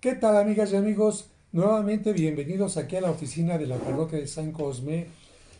¿Qué tal, amigas y amigos? Nuevamente bienvenidos aquí a la oficina de la parroquia de San Cosme.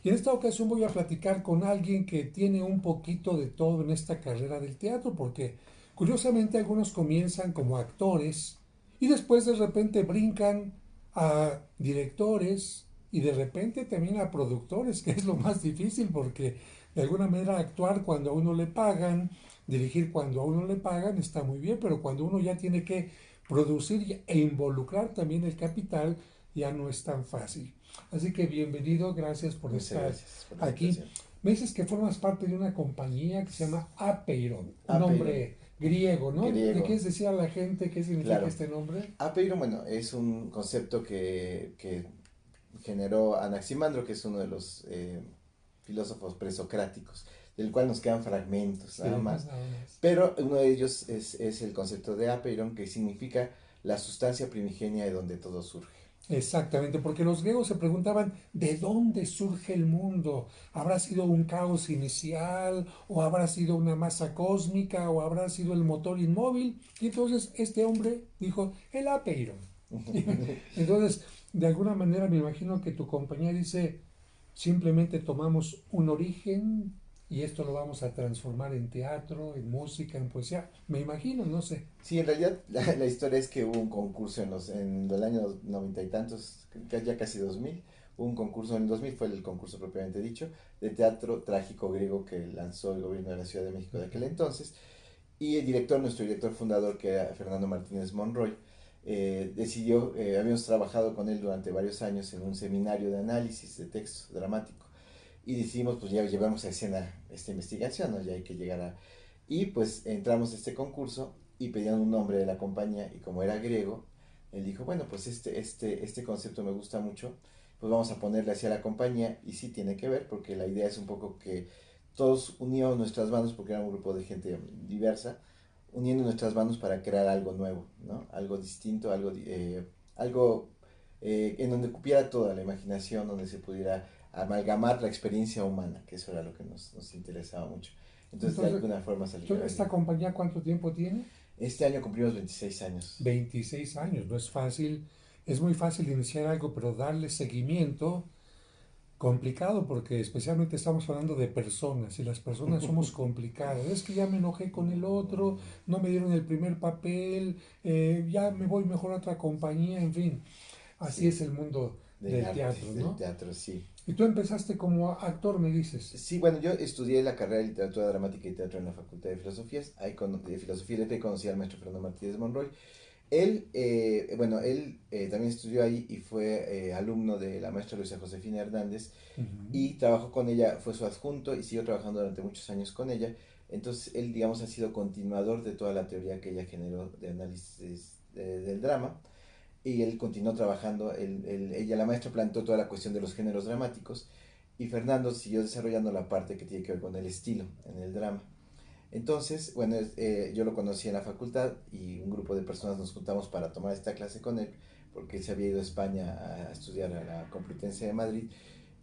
Y en esta ocasión voy a platicar con alguien que tiene un poquito de todo en esta carrera del teatro, porque curiosamente algunos comienzan como actores y después de repente brincan a directores y de repente también a productores, que es lo más difícil porque de alguna manera actuar cuando a uno le pagan, dirigir cuando a uno le pagan está muy bien, pero cuando uno ya tiene que producir e involucrar también el capital ya no es tan fácil. Así que bienvenido, gracias por Muchas estar gracias por la aquí. invitación. Me dices que formas parte de una compañía que se llama Apeiron, un Apeiron, nombre griego, ¿no? ¿Le griego. quieres decir a la gente qué significa Claro. este nombre? Apeiron, bueno, es un concepto que generó Anaximandro, que es uno de los filósofos presocráticos, del cual nos quedan fragmentos, nada Sí, más. nada más. Pero uno de ellos es el concepto de Apeiron, que significa la sustancia primigenia de donde todo surge. Exactamente, porque los griegos se preguntaban ¿de dónde surge el mundo? ¿Habrá sido un caos inicial o habrá sido una masa cósmica o habrá sido el motor inmóvil? Y entonces este hombre dijo el apeiron. Entonces, de alguna manera me imagino que tu compañía dice simplemente tomamos un origen y esto lo vamos a transformar en teatro, en música, en poesía. Me imagino, no sé. Sí, en realidad la historia es que hubo un concurso en el año noventa y tantos, ya casi 2000. Hubo un concurso, en el 2000 fue el concurso propiamente dicho, de teatro trágico griego que lanzó el gobierno de la Ciudad de México de aquel entonces. Y el director, nuestro director fundador, que era Fernando Martínez Monroy, decidió, habíamos trabajado con él durante varios años en un seminario de análisis de texto dramático. Y decidimos, pues ya llevamos a escena esta investigación, ¿no? Ya hay que llegar a... Y pues entramos a este concurso y pedían un nombre de la compañía y como era griego, él dijo, bueno, pues este concepto me gusta mucho, pues vamos a ponerle así a la compañía y sí tiene que ver porque la idea es un poco que todos unimos nuestras manos porque era un grupo de gente diversa, uniendo nuestras manos para crear algo nuevo, ¿no? Algo distinto, algo en donde cupiera toda la imaginación, donde se pudiera amalgamar la experiencia humana, que eso era lo que nos interesaba mucho. Entonces, de Entonces, alguna forma salió de ¿esta ahí. compañía cuánto tiempo tiene? Este año cumplimos 26 años. 26 años, no es fácil, es muy fácil iniciar algo, pero darle seguimiento, complicado porque especialmente estamos hablando de personas y las personas somos complicadas. Es que ya me enojé con el otro, no me dieron el primer papel, ya me voy mejor a otra compañía, en fin, así Sí, es el mundo del del arte, teatro, del ¿no? teatro, sí. Y tú empezaste como actor, me dices. Sí, bueno, yo estudié la carrera de literatura dramática y teatro en la Facultad de Filosofías. De Filosofía y Letras conocí al maestro Fernando Martínez Monroy. Él también estudió ahí y fue alumno de la maestra Luisa Josefina Hernández Ujú. y trabajó con ella, fue su adjunto y siguió trabajando durante muchos años con ella. Entonces él, digamos, ha sido continuador de toda la teoría que ella generó de análisis del drama y él continuó trabajando, ella, la maestra, plantó toda la cuestión de los géneros dramáticos y Fernando siguió desarrollando la parte que tiene que ver con el estilo en el drama. Entonces, bueno, yo lo conocí en la facultad y un grupo de personas nos juntamos para tomar esta clase con él, porque él se había ido a España a estudiar a la Complutense de Madrid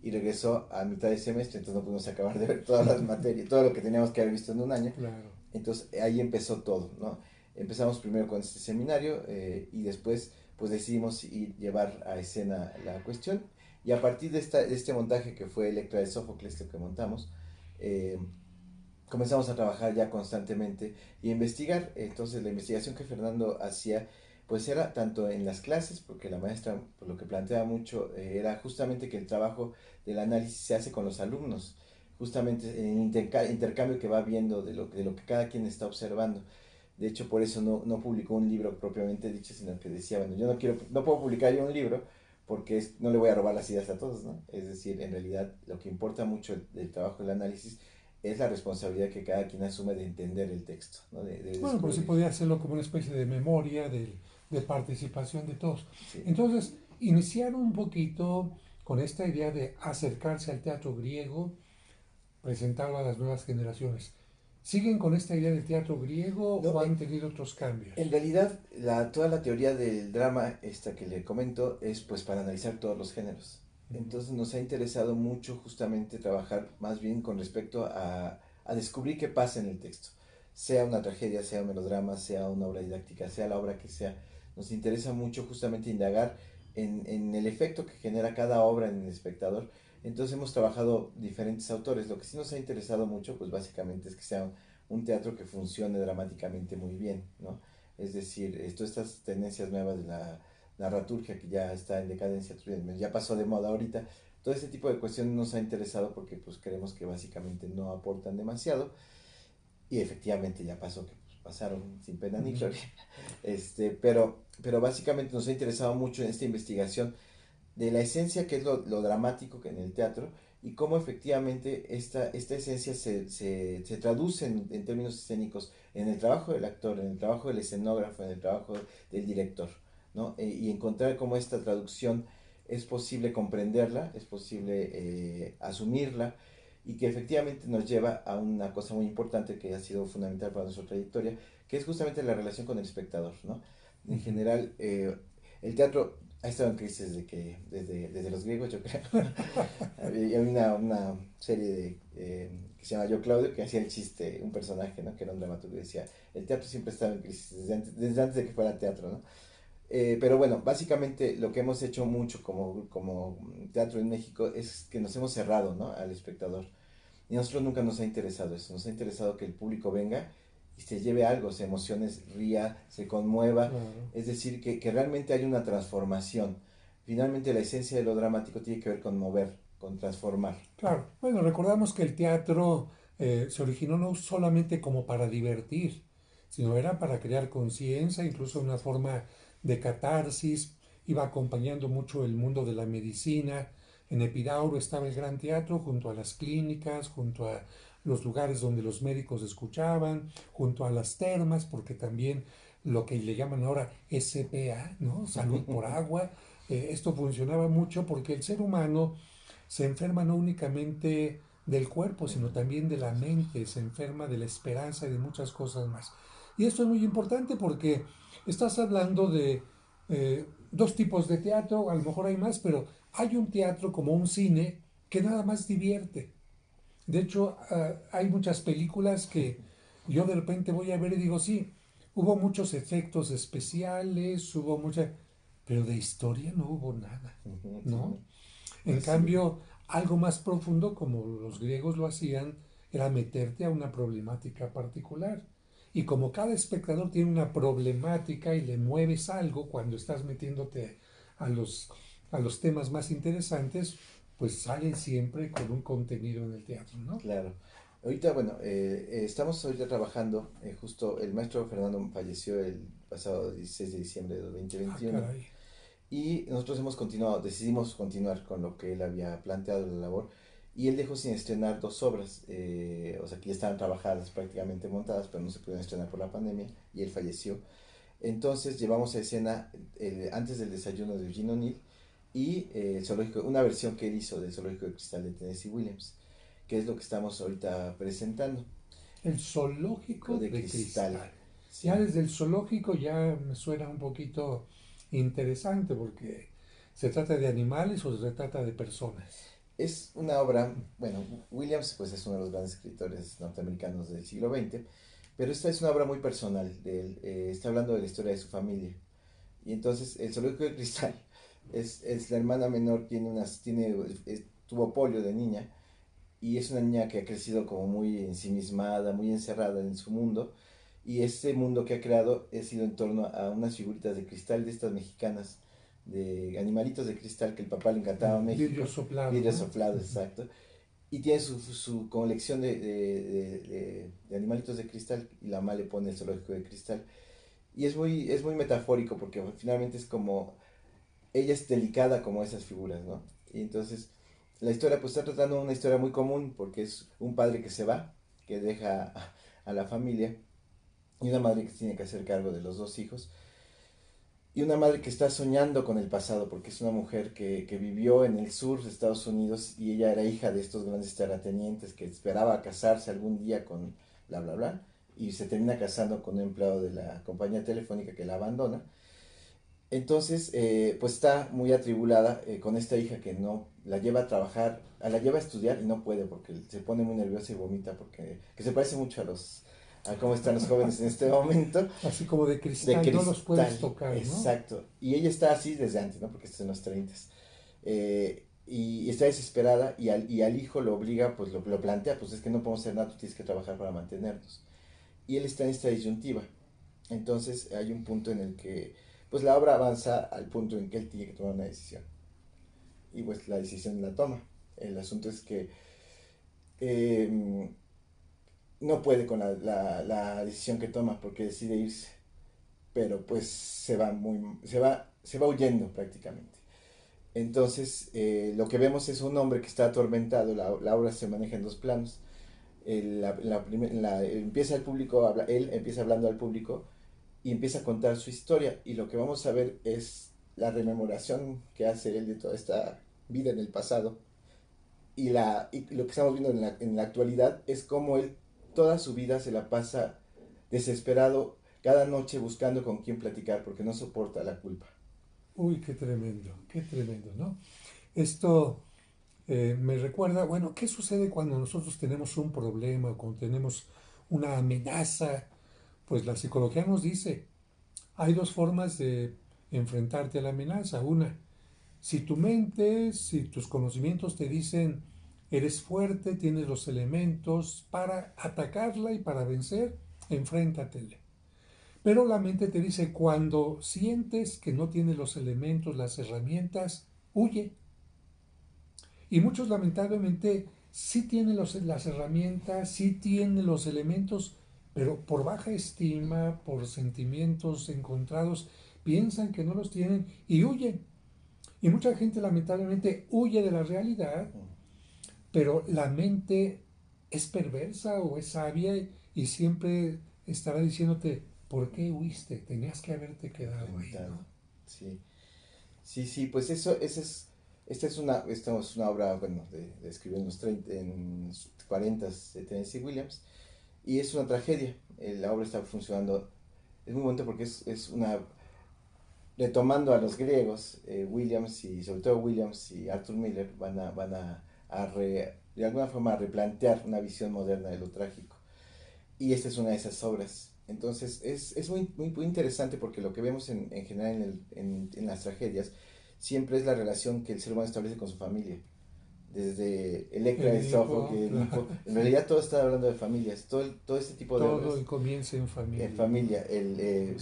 y regresó a mitad de semestre, entonces no pudimos acabar de ver todas las materias, todo lo que teníamos que haber visto en un año. Claro. Entonces ahí empezó todo, ¿no? Empezamos primero con este seminario y después pues decidimos ir llevar a escena la cuestión y a partir de este montaje que fue Electra de Sófocles, lo que montamos, eh, comenzamos a trabajar ya constantemente y a investigar. Entonces la investigación que Fernando hacía pues era tanto en las clases, porque la maestra pues, lo que planteaba mucho era justamente que el trabajo del análisis se hace con los alumnos, justamente en el intercambio que va viendo de lo que cada quien está observando. De hecho, por eso no publicó un libro propiamente dicho, sino que decía, bueno, yo no puedo publicar yo un libro porque no le voy a robar las ideas a todos, ¿no? Es decir, en realidad lo que importa mucho del trabajo del análisis es la responsabilidad que cada quien asume de entender el texto, ¿no? De Bueno, pero sí descubrir. podía hacerlo como una especie de memoria, de participación de todos. Sí. Entonces, iniciaron un poquito con esta idea de acercarse al teatro griego, presentarlo a las nuevas generaciones. ¿Siguen con esta idea del teatro griego No, o han tenido otros cambios? en realidad, toda la teoría del drama, esta que le comento, es pues para analizar todos los géneros. Ujú. Entonces nos ha interesado mucho justamente trabajar más bien con respecto a descubrir qué pasa en el texto. Sea una tragedia, sea un melodrama, sea una obra didáctica, sea la obra que sea. nos interesa mucho justamente indagar en el efecto que genera cada obra en el espectador. Entonces hemos trabajado diferentes autores. Lo que sí nos ha interesado mucho, pues básicamente es que sea un teatro que funcione dramáticamente muy bien, ¿no? Es decir, todas estas tendencias nuevas de la narraturgia que ya está en decadencia, ya pasó de moda ahorita. Todo ese tipo de cuestiones nos ha interesado porque pues creemos que básicamente no aportan demasiado y efectivamente ya pasó que pues, pasaron sin pena ni gloria. Pero básicamente nos ha interesado mucho en esta investigación de la esencia que es lo dramático que en el teatro y cómo efectivamente esta esencia se traduce en términos escénicos en el trabajo del actor, en el trabajo del escenógrafo, en el trabajo del director, ¿no? Y encontrar cómo esta traducción es posible comprenderla, es posible asumirla y que efectivamente nos lleva a una cosa muy importante que ha sido fundamental para nuestra trayectoria, que es justamente la relación con el espectador, ¿no? En general, el teatro ha estado en crisis desde los griegos, yo creo. Había una serie que se llama Yo Claudio, que hacía el chiste, un personaje, ¿no? Que era un dramaturgo y decía, el teatro siempre estaba en crisis, desde antes de que fuera teatro, ¿no? Pero bueno, básicamente lo que hemos hecho mucho como teatro en México es que nos hemos cerrado, ¿no? Al espectador. Y a nosotros nunca nos ha interesado eso, nos ha interesado que el público venga y se lleve algo, se emocione, ría, se conmueva, Claro. es decir, que realmente hay una transformación. Finalmente la esencia de lo dramático tiene que ver con mover, con transformar. Claro, bueno, recordamos que el teatro se originó no solamente como para divertir, sino era para crear conciencia, incluso una forma de catarsis, iba acompañando mucho el mundo de la medicina. En Epidauro estaba el Gran Teatro junto a las clínicas, junto a los lugares donde los médicos escuchaban, junto a las termas, porque también lo que le llaman ahora SPA, ¿no? Salud por agua. Esto funcionaba mucho porque el ser humano se enferma no únicamente del cuerpo, sino también de la mente, se enferma de la esperanza y de muchas cosas más. Y esto es muy importante porque estás hablando de dos tipos de teatro, a lo mejor hay más, pero hay un teatro como un cine que nada más divierte. De hecho, hay muchas películas que yo de repente voy a ver y digo, sí, hubo muchos efectos especiales, hubo mucha, pero de historia no hubo nada, Sí, ¿no? ¿no? En Así, cambio, algo más profundo, como los griegos lo hacían, era meterte a una problemática particular. Y como cada espectador tiene una problemática y le mueves algo cuando estás metiéndote a los, a los temas más interesantes, pues sale siempre con un contenido en el teatro, ¿no? claro. Ahorita, bueno, estamos ahorita trabajando, justo el maestro Fernando falleció el pasado 16 de diciembre de Ah, 2021. caray. Y nosotros hemos continuado, decidimos continuar con lo que él había planteado de la labor. Y él dejó sin estrenar dos obras, o sea, que ya estaban trabajadas, prácticamente montadas, pero no se pudieron estrenar por la pandemia y él falleció. Entonces llevamos a escena antes del desayuno de Eugene O'Neill y el zoológico, una versión que él hizo del Zoológico de Cristal de Tennessee Williams, que es lo que estamos ahorita presentando. El zoológico De de cristal, cristal. Ya sí. desde el zoológico ya me suena un poquito interesante porque se trata de animales o se trata de personas. Es una obra, bueno, Williams pues es uno de los grandes escritores norteamericanos del siglo XX, pero esta es una obra muy personal, está hablando de la historia de su familia. Y entonces el zoológico de cristal es la hermana menor, tuvo polio de niña y es una niña que ha crecido como muy ensimismada, muy encerrada en su mundo. Y ese mundo que ha creado ha sido en torno a unas figuritas de cristal de estas mexicanas, de animalitos de cristal que el papá le encantaba a Vidrio México, soplado, vidrio ¿no? soplado, exacto. Y tiene su colección de animalitos de cristal y la mamá le pone el zoológico de cristal. Y es muy metafórico porque finalmente es como, ella es delicada como esas figuras, ¿no? Y entonces la historia pues está tratando una historia muy común porque es un padre que se va, que deja a la familia y una madre que tiene que hacer cargo de los dos hijos y una madre que está soñando con el pasado porque es una mujer que vivió en el sur de Estados Unidos y ella era hija de estos grandes terratenientes que esperaba casarse algún día con bla bla bla y se termina casando con un empleado de la compañía telefónica que la abandona. Entonces, pues está muy atribulada con esta hija que no la lleva a trabajar, la lleva a estudiar y no puede porque se pone muy nerviosa y vomita porque que se parece mucho a cómo están los jóvenes en este momento, Así como de de cristal, no los puedes cristal, tocar, ¿no? exacto. Y ella está así desde antes, ¿no? Porque está en los 30. Y está desesperada y al hijo lo obliga, pues lo plantea, pues es que no podemos hacer nada, tú tienes que trabajar para mantenernos. Y él está en esta disyuntiva. Entonces hay un punto en el que, pues la obra avanza al punto en que él tiene que tomar una decisión. Y pues la decisión la toma. El asunto es que eh, no puede con la decisión que toma porque decide irse, pero pues se va huyendo prácticamente. Entonces, lo que vemos es un hombre que está atormentado. La obra se maneja en dos planos. Empieza el público, él empieza hablando al público y empieza a contar su historia. Y lo que vamos a ver es la rememoración que hace él de toda esta vida en el pasado. Y lo que estamos viendo en la actualidad es cómo él toda su vida se la pasa desesperado cada noche buscando con quién platicar porque no soporta la culpa. Uy, qué tremendo, ¿no? Esto me recuerda, bueno, ¿qué sucede cuando nosotros tenemos un problema o cuando tenemos una amenaza? Pues la psicología nos dice, hay dos formas de enfrentarte a la amenaza. Una, si tu mente, si tus conocimientos te dicen, eres fuerte, tienes los elementos para atacarla y para vencer, enfréntatele. Pero la mente te dice, cuando sientes que no tienes los elementos, las herramientas, huye. Y muchos lamentablemente sí tienen las herramientas, sí tienen los elementos, pero por baja estima, por sentimientos encontrados, piensan que no los tienen y huyen. Y mucha gente lamentablemente huye de la realidad, pero la mente es perversa o es sabia y siempre estará diciéndote, ¿por qué huiste? Tenías que haberte quedado ahí, Enfrentado. ¿no? Sí. Sí, sí, pues esta es una obra, bueno, escribió en los 30, en los 40 de Tennessee Williams, y es una tragedia. La obra está funcionando, es muy bonito porque es una, retomando a los griegos, Williams y sobre todo Williams y Arthur Miller de alguna forma a replantear una visión moderna de lo trágico. Y esta es una de esas obras. Entonces es muy interesante porque lo que vemos en general en las tragedias siempre es la relación que el ser humano establece con su familia. Desde Electra de Suffolk, Edipo, claro, Edipo, en sí. realidad todo está hablando de familias, todo este tipo de Todo obras comienza en en familia, ¿no? familia,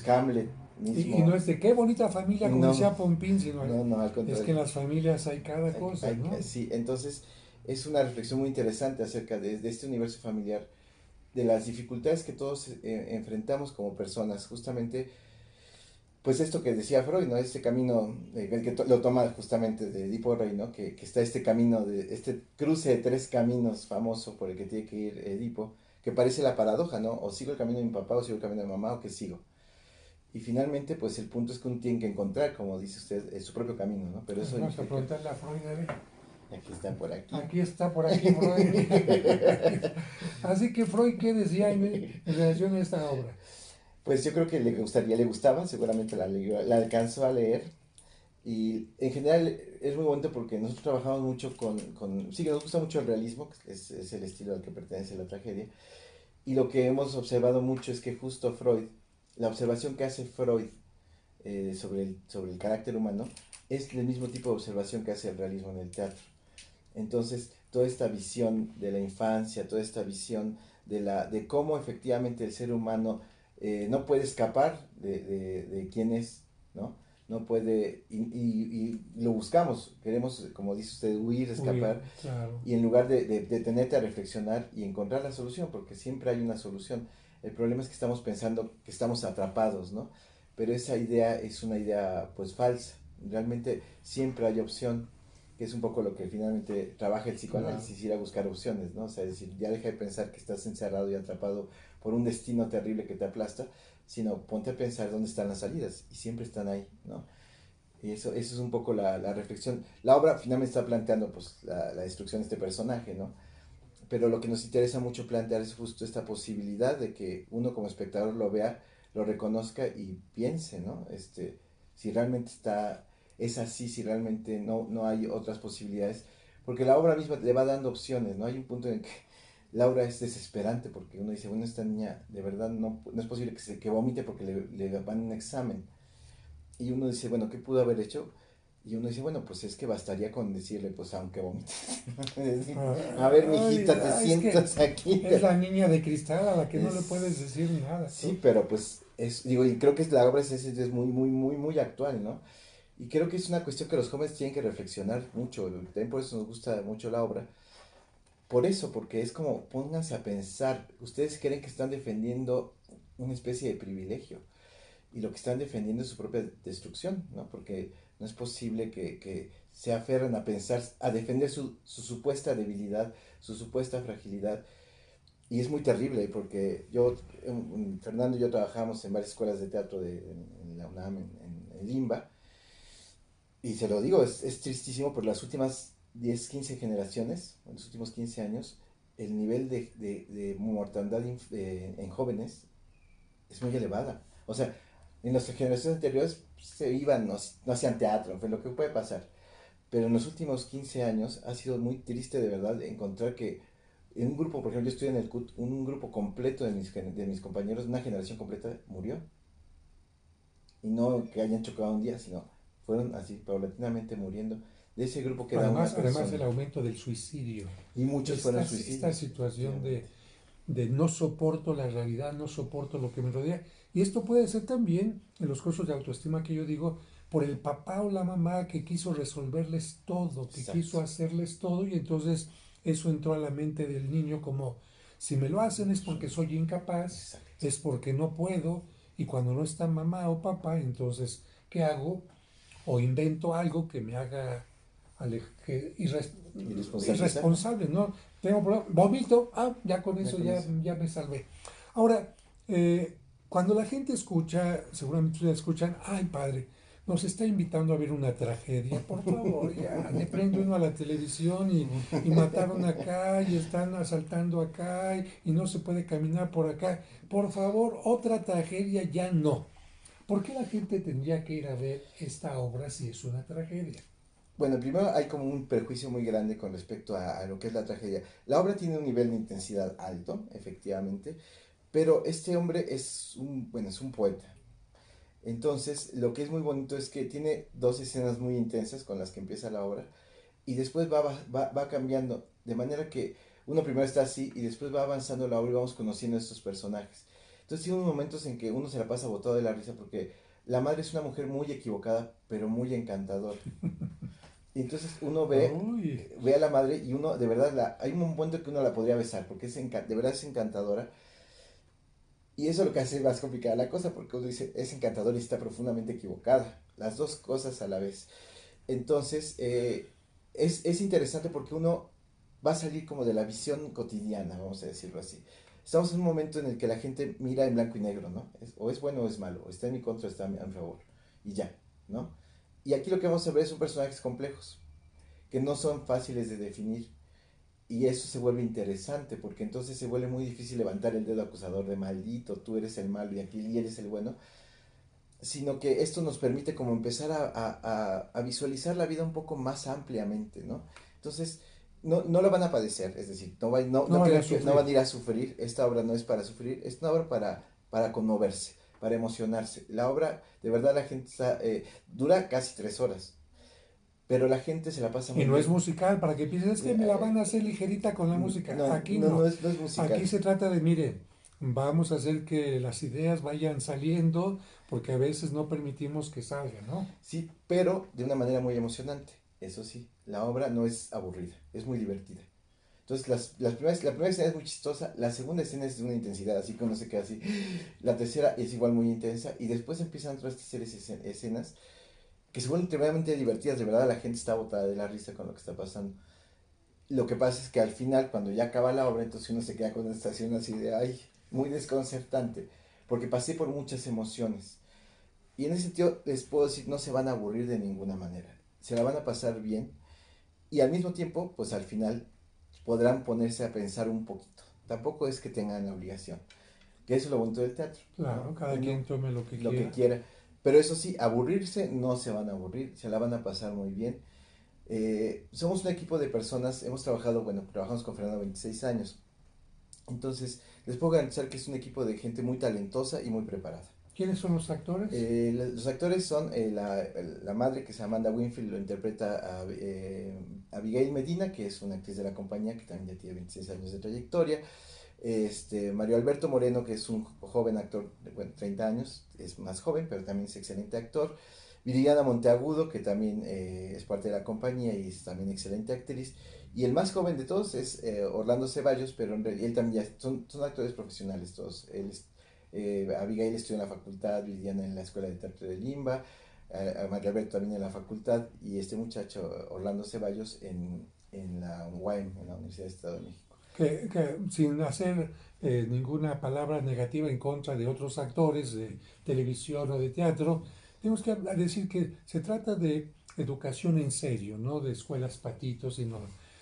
Hamlet Y no mismo, es de qué bonita familia, como no, decía Pompín, sino no, al es que contrario, en las familias hay cada cosa, ¿no? sí, entonces es una reflexión muy interesante acerca de este universo familiar, de las dificultades que todos enfrentamos como personas, justamente pues esto que decía Freud, ¿no? Este camino, el que lo toma justamente de Edipo Rey, ¿no? Que está este camino, este cruce de tres caminos famoso por el que tiene que ir Edipo, que parece la paradoja, ¿no? O sigo el camino de mi papá, o sigo el camino de mi mamá, o qué sigo. Y finalmente, pues el punto es que uno tiene que encontrar, como dice usted, su propio camino, ¿no? Pero eso Vamos a implica, preguntarle a Freud, a ver. aquí están por aquí. Aquí está por aquí Freud. Así que Freud, ¿qué decía en relación a esta obra? Pues yo creo que le gustaba, seguramente la alcanzó a leer. Y en general es muy bonito porque nosotros trabajamos mucho sí que nos gusta mucho el realismo, que es el estilo al que pertenece la tragedia. Y lo que hemos observado mucho es que justo Freud, la observación que hace Freud sobre el carácter humano, es el mismo tipo de observación que hace el realismo en el teatro. Entonces, toda esta visión de la infancia, toda esta visión de cómo efectivamente el ser humano no puede escapar de quién es, ¿no? No puede, y lo buscamos, queremos, como dice usted, huir, Uy, escapar, claro. y en lugar de detenerte a reflexionar y encontrar la solución, porque siempre hay una solución. El problema es que estamos pensando que estamos atrapados, ¿no? Pero esa idea es una idea pues falsa. Realmente siempre hay opción, que es un poco lo que finalmente trabaja el Claro. psicoanálisis, ir a buscar opciones, ¿no? O sea, es decir, ya deja de pensar que estás encerrado y atrapado por un destino terrible que te aplasta, sino ponte a pensar dónde están las salidas, y siempre están ahí, ¿no? Y eso es un poco la reflexión. La obra finalmente está planteando pues la destrucción de este personaje, ¿no? Pero lo que nos interesa mucho plantear es justo esta posibilidad de que uno como espectador lo vea, lo reconozca y piense, ¿no? Si realmente es así, si realmente no hay otras posibilidades, porque la obra misma le va dando opciones, ¿no? Hay un punto en que Laura es desesperante porque uno dice, bueno, esta niña de verdad no es posible que vomite porque le van un examen. Y uno dice, bueno, ¿qué pudo haber hecho? Y uno dice, bueno, pues es que bastaría con decirle, pues aunque vomite. A ver, Ay, mijita, te es que sientas aquí. es la niña de cristal a la que no le puedes Es, decir nada, ¿no? sí, pero pues, digo, y creo que la obra es muy, muy, muy, muy actual, ¿no? Y creo que es una cuestión que los jóvenes tienen que reflexionar mucho. También por eso nos gusta mucho la obra. Por eso, porque es como, pónganse a pensar, ustedes creen que están defendiendo una especie de privilegio y lo que están defendiendo es su propia destrucción, ¿no? Porque no es posible que se aferren a pensar, a defender su supuesta debilidad, su supuesta fragilidad. Y es muy terrible porque Fernando y yo trabajamos en varias escuelas de teatro en la UNAM, en Limba, y se lo digo, es tristísimo por las últimas 10 15 generaciones, en los últimos 15 años, el nivel de mortandad en jóvenes es muy elevada. O sea, en las generaciones anteriores se iban, no hacían teatro, fue lo que puede pasar. Pero en los últimos 15 años ha sido muy triste de verdad encontrar que en un grupo, por ejemplo, yo estoy en el CUT, un grupo completo de mis compañeros, una generación completa murió. Y no que hayan chocado un día, sino fueron así, paulatinamente muriendo. De ese grupo queda una Además el persona. aumento del suicidio, Y muchos fueron esta suicidios, situación efectivamente. de no soporto la realidad, no soporto lo que me rodea. Y esto puede ser también en los cursos de autoestima que yo digo, por el papá o la mamá que quiso resolverles todo, que Exacto, quiso hacerles todo y entonces eso entró a la mente del niño como, si me lo hacen es porque soy incapaz, exacto. es porque no puedo y cuando no está mamá o papá, entonces, ¿qué hago? O invento algo que me haga Y responsabilizar, ¿no? irresponsable, ¿no? Tengo vomito, ya con Ya eso con eso. ya me salvé. Ahora, cuando la gente escucha, seguramente ustedes escuchan, ay padre, nos está invitando a ver una tragedia, por favor, ya, le prende uno a la televisión y mataron acá y están asaltando acá y no se puede caminar por acá. Por favor, otra tragedia ya no. ¿Por qué la gente tendría que ir a ver esta obra si es una tragedia? Bueno, primero hay como un prejuicio muy grande con respecto a lo que es la tragedia. La obra tiene un nivel de intensidad alto, efectivamente, pero este hombre bueno, es un poeta. Entonces, lo que es muy bonito es que tiene dos escenas muy intensas con las que empieza la obra y después va cambiando, de manera que uno primero está así y después va avanzando la obra y vamos conociendo a estos personajes. Entonces tiene unos momentos en que uno se la pasa botado de la risa porque la madre es una mujer muy equivocada, pero muy encantadora. Y entonces uno Uy, ve a la madre y uno, de verdad, hay un momento que uno la podría besar porque de verdad es encantadora. Y eso es lo que hace más complicada la cosa porque uno dice, es encantadora y está profundamente equivocada. Las dos cosas a la vez. Entonces, es interesante porque uno va a salir como de la visión cotidiana, vamos a decirlo así. Estamos en un momento en el que la gente mira en blanco y negro, ¿no? O es bueno o es malo, o está en mi contra o está a mi favor. Y ya, ¿no? Y aquí lo que vamos a ver son personajes complejos, que no son fáciles de definir. Y eso se vuelve interesante, porque entonces se vuelve muy difícil levantar el dedo acusador de maldito, tú eres el malo y aquí y eres el bueno, sino que esto nos permite como empezar a visualizar la vida un poco más ampliamente, ¿no? Entonces, no lo van a padecer, es decir, no no vaya a crean que no van sufrir. a ir a sufrir, esta obra no es para sufrir, es una obra para conmoverse, para emocionarse. La obra, de verdad, la gente dura casi 3 horas, pero la gente se la pasa Y muy no es bien. musical, para que piensen, es que me la van a hacer ligerita con la música. No, Aquí no, no. no es Aquí musical. se trata de, mire, vamos a hacer que las ideas vayan saliendo, porque a veces no permitimos que salgan, ¿no? Sí, pero de una manera muy emocionante. Eso sí, la obra no es aburrida, es muy divertida. Entonces, la primera escena es muy chistosa, la segunda escena es de una intensidad, así que uno se queda así. La tercera es igual muy intensa, y después empiezan otras series escenas que se vuelven tremendamente divertidas. De verdad, la gente está botada de la risa con lo que está pasando. Lo que pasa es que al final, cuando ya acaba la obra, entonces uno se queda con una sensación así de, ay, muy desconcertante, porque pasé por muchas emociones. Y en ese sentido les puedo decir, no se van a aburrir de ninguna manera. Se la van a pasar bien y al mismo tiempo, pues al final podrán ponerse a pensar un poquito. Tampoco es que tengan la obligación, que eso es lo bonito del teatro, ¿no? Claro, cada Uno quien tome lo que lo que quiera. quiera. Pero eso sí, aburrirse no se van a aburrir, se la van a pasar muy bien. Somos un equipo de personas, hemos trabajado, bueno, trabajamos con Fernando 26 años Entonces, les puedo garantizar que es un equipo de gente muy talentosa y muy preparada. ¿Quiénes son los actores? Los actores son la madre, que es Amanda Winfield, lo interpreta Abigail Medina, que es una actriz de la compañía que también ya tiene 26 años de trayectoria. Mario Alberto Moreno, que es un joven actor de 30 años, es más joven, pero también es excelente actor. Viridiana Monteagudo, que también es parte de la compañía y es también excelente actriz. Y el más joven de todos es Orlando Ceballos, pero en realidad él también ya son actores profesionales todos. Abigail estudió en la facultad, Viridiana en la Escuela de Teatro de Limba, a Mario Alberto también en la facultad, y este muchacho Orlando Ceballos en la UAM, en la Universidad de Estado de México. Que sin hacer ninguna palabra negativa en contra de otros actores de televisión o de teatro, tenemos que decir que se trata de educación en serio, no de escuelas patitos, sino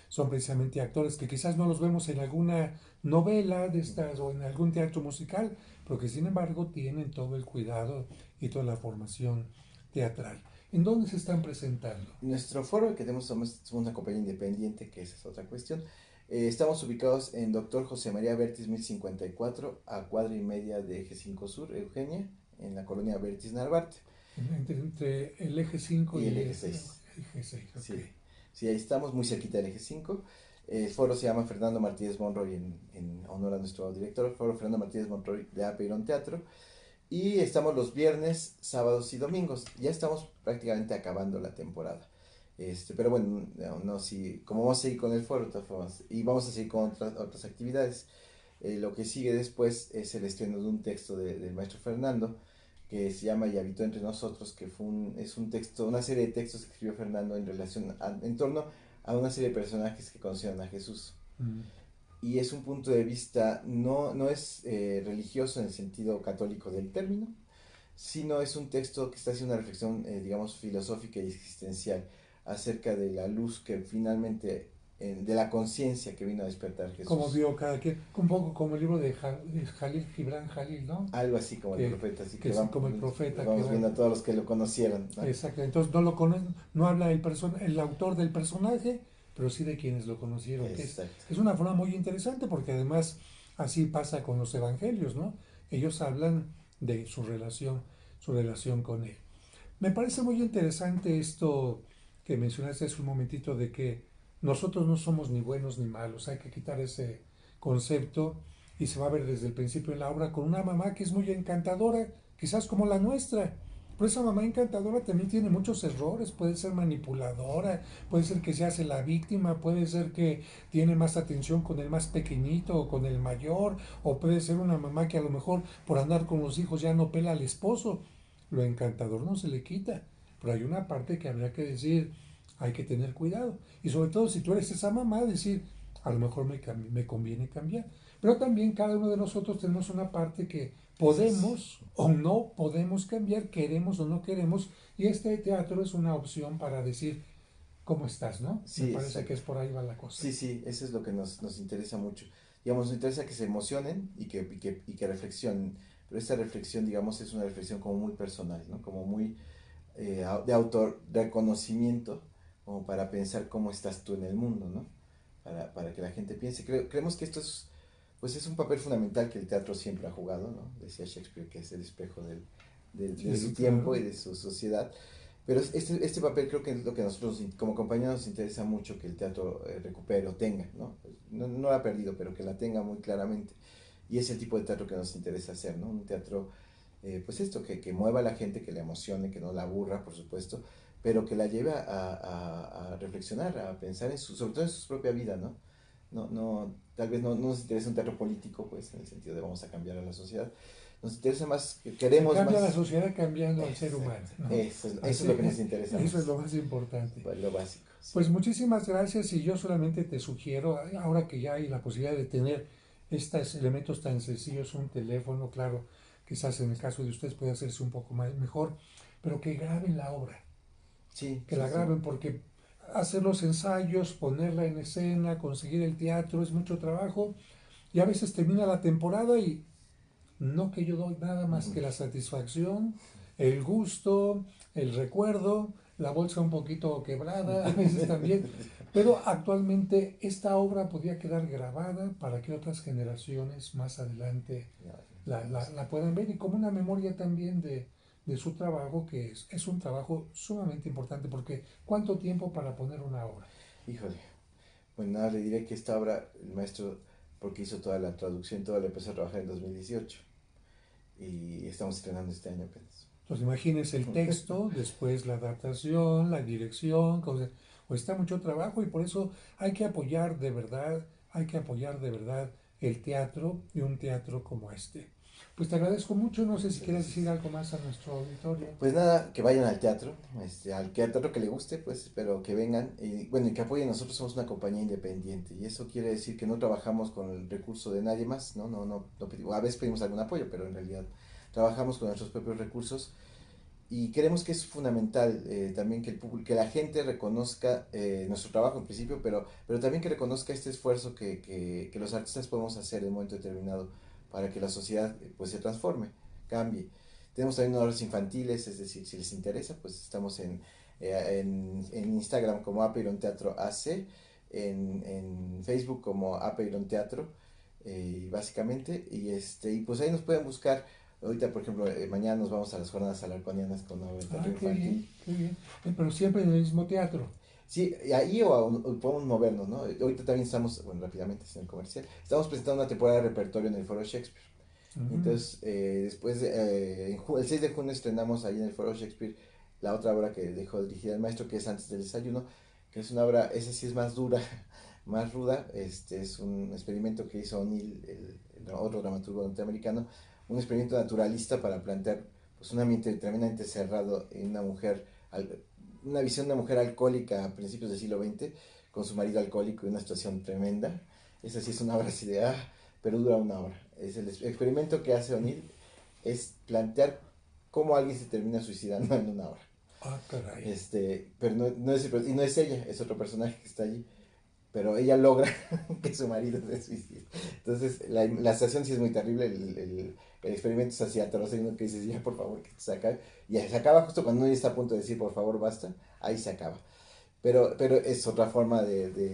son precisamente actores que quizás no los vemos en alguna novela de estas o en algún teatro musical, pero que sin embargo tienen todo el cuidado y toda la formación teatral. ¿En dónde se están presentando? Nuestro foro que tenemos somos una compañía independiente, que esa es otra cuestión. Estamos ubicados en Doctor José María Vértiz 1054, a cuadra y media de Eje 5 Sur, Eugenia, en la colonia Vértiz Narvarte. Entre el eje 5 Y y el el eje 6. eje 6, ok. Sí, sí, ahí estamos, muy cerquita del eje 5. El foro se llama Fernando Martínez Monroy en honor a nuestro director, Foro Fernando Martínez Monroy de Apeirón Teatro. Y estamos los viernes, sábados y domingos. Ya estamos prácticamente acabando la temporada. Pero bueno, no, si, como vamos a seguir con el foro, de todas formas, y vamos a seguir con otras actividades, lo que sigue después es el estreno de un texto del maestro Fernando, que se llama Y habitó entre nosotros, que es un texto, una serie de textos que escribió Fernando en torno a una serie de personajes que conocieron a Jesús. Mm. Y es un punto de vista, no es religioso en el sentido católico del término, sino es un texto que está haciendo una reflexión, digamos, filosófica y existencial acerca de la luz que finalmente, de la conciencia que vino a despertar Como Jesús. vio cada quien, un poco como el libro de Jalil Gibran Jalil, ¿no? Algo así como el Que, profeta, así que que es como el profeta que vamos va. viendo a todos los que lo conocieron, ¿no? Exacto, entonces no lo conoce, no habla el autor del personaje, pero sí de quienes lo conocieron, Exacto. que es una forma muy interesante porque además así pasa con los evangelios, ¿no? Ellos hablan de su relación con él. Me parece muy interesante esto que mencionaste hace un momentito de que nosotros no somos ni buenos ni malos, hay que quitar ese concepto y se va a ver desde el principio en la obra con una mamá que es muy encantadora, quizás como la nuestra. Pero esa mamá encantadora también tiene muchos errores, puede ser manipuladora, puede ser que se hace la víctima, puede ser que tiene más atención con el más pequeñito o con el mayor, o puede ser una mamá que a lo mejor por andar con los hijos ya no pela al esposo. Lo encantador no se le quita, pero hay una parte que habría que decir, hay que tener cuidado. Y sobre todo si tú eres esa mamá, decir, a lo mejor me conviene cambiar. Pero también cada uno de nosotros tenemos una parte que podemos o no podemos cambiar, queremos o no queremos, y este teatro es una opción para decir, ¿cómo estás, no? Me Sí, parece que exacto. es por ahí va la cosa. Sí, sí, eso es lo que nos interesa mucho. Digamos, nos interesa que se emocionen y que reflexionen. Pero esta reflexión, digamos, es una reflexión como muy personal, ¿no? Como muy de autor, de reconocimiento, como para pensar cómo estás tú en el mundo, ¿no? Para que la gente piense. Creemos que esto es, pues es un papel fundamental que el teatro siempre ha jugado, ¿no? Decía Shakespeare que es el espejo de su Sí, tiempo claro. y de su sociedad. Pero este papel creo que es lo que a nosotros como compañía nos interesa mucho que el teatro recupere o tenga, ¿no? No la ha perdido, pero que la tenga muy claramente. Y es el tipo de teatro que nos interesa hacer, ¿no? Un teatro, pues esto, que mueva a la gente, que la emocione, que no la aburra, por supuesto, pero que la lleve a reflexionar, a pensar sobre todo en su propia vida, ¿no? Tal vez no nos interesa un teatro político, pues, en el sentido de vamos a cambiar a la sociedad. Nos interesa más, Se queremos cambia la más. sociedad cambiando al ser humano, Exacto. ¿no? Eso es Así, lo que nos interesa eso es más. lo más importante. Lo básico, Pues sí. muchísimas gracias y yo solamente te sugiero, ahora que ya hay la posibilidad de tener estos elementos tan sencillos, un teléfono, claro, quizás en el caso de ustedes puede hacerse un poco más mejor, pero que graben la obra, Sí, que sí, la sí. graben porque hacer los ensayos, ponerla en escena, conseguir el teatro es mucho trabajo y a veces termina la temporada y no que yo doy nada más Ujú. que la satisfacción, el gusto, el recuerdo, la bolsa un poquito quebrada, a veces también, pero actualmente esta obra podría quedar grabada para que otras generaciones más adelante la puedan ver y como una memoria también de su trabajo, que es un trabajo sumamente importante, porque ¿cuánto tiempo para poner una obra? Híjole, bueno, nada, le diré que esta obra, el maestro, porque hizo toda la traducción, todo lo empezó a trabajar en 2018 y estamos estrenando este año apenas. Entonces imagínense el texto, después la adaptación, la dirección, o está mucho trabajo y por eso hay que apoyar de verdad, hay que apoyar de verdad el teatro y un teatro como este. Pues te agradezco mucho, no sé si Muchas quieres decir gracias. algo más a nuestro auditorio. Pues nada, que vayan al teatro que le guste, pues, pero que vengan y bueno, y que apoyen. Nosotros somos una compañía independiente y eso quiere decir que no trabajamos con el recurso de nadie más, no pedimos, a veces pedimos algún apoyo, pero en realidad trabajamos con nuestros propios recursos y creemos que es fundamental también que el público, que la gente reconozca nuestro trabajo en principio, pero también que reconozca este esfuerzo que los artistas podemos hacer en un momento determinado para que la sociedad pues se transforme, cambie. Tenemos también obras infantiles, es decir, si les interesa, pues estamos en Instagram como Apeiron Teatro AC, en Facebook como Apeiron Teatro, básicamente, y pues ahí nos pueden buscar. Ahorita, por ejemplo, mañana nos vamos a las jornadas alarconianas con obra de teatro Ah, qué bien, infantil. qué bien. Pero siempre en el mismo teatro. Sí, ahí o podemos movernos, ¿no? Ahorita también estamos, bueno, rápidamente, en el comercial, estamos presentando una temporada de repertorio en el Foro Shakespeare. Mm. Entonces, después, el 6 de junio estrenamos ahí en el Foro Shakespeare la otra obra que dejó dirigida el maestro, que es Antes del Desayuno, que es una obra, esa sí es más dura, más ruda. Es un experimento que hizo O'Neill, el otro dramaturgo norteamericano, un experimento naturalista para plantear pues, un ambiente tremendamente cerrado en una mujer, una visión de una mujer alcohólica a principios del siglo XX, con su marido alcohólico y una situación tremenda. Esa sí es una obra así de, pero dura una hora. Es el experimento que hace O'Neill, es plantear cómo alguien se termina suicidando en una hora. Ah, caray. Pero y no es ella, es otro personaje que está allí, pero ella logra que su marido se suicide. Entonces, la situación sí es muy terrible, el experimento es así atroz, uno que dice, ya por favor, que se acabe. Y se acaba justo cuando uno ya está a punto de decir, por favor, basta, ahí se acaba. Pero es otra forma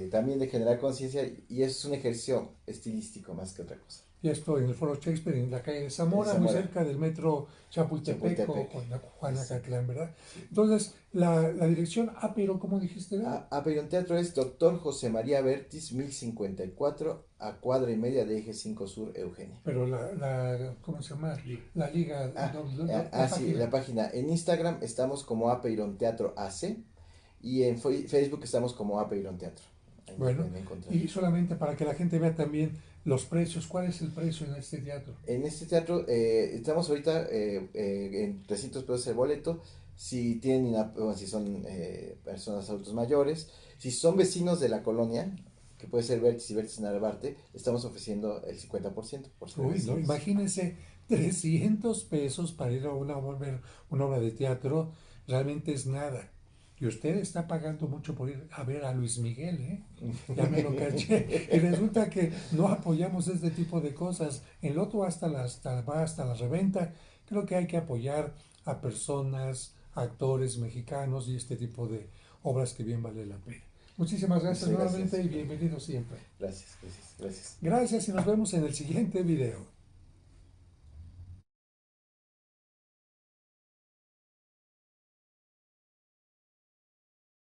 también de generar conciencia y es un ejercicio estilístico más que otra cosa. Ya estoy en el Foro Shakespeare, en la calle de En Zamora, muy Zamora, cerca del metro Chapultepec o Chapultepec. Exacto. Juanacatlán, ¿verdad? Sí. Entonces, la dirección, pero ¿cómo dijiste? Aperion Teatro es Doctor José María Vértiz, 1054, a cuadra y media de Eje 5 Sur, Eugenia. Pero ¿cómo se llama? La liga, la Sí, página. la página. En Instagram estamos como Apeiron Teatro AC y en Facebook estamos como Apeiron Teatro. Ahí nos Bueno, pueden encontrar. y solamente para que la gente vea también los precios, ¿cuál es el precio en este teatro? En este teatro estamos ahorita en 300 pesos el boleto. Si tienen, bueno, si son personas adultos mayores, si son vecinos de la colonia, que puede ser Vértiz y Vértiz Narvarte, estamos ofreciendo el 50% por ser Uy, no, vecinos. imagínense 300 pesos para ir ver una obra de teatro, realmente es nada. Y usted está pagando mucho por ir a ver a Luis Miguel, ¿eh? Ya me lo caché. Y resulta que no apoyamos este tipo de cosas. El otro va hasta la reventa. Creo que hay que apoyar a personas, actores mexicanos y este tipo de obras que bien vale la pena. Muchísimas gracias Muchas gracias. nuevamente y bienvenido siempre. Gracias. Gracias y nos vemos en el siguiente video.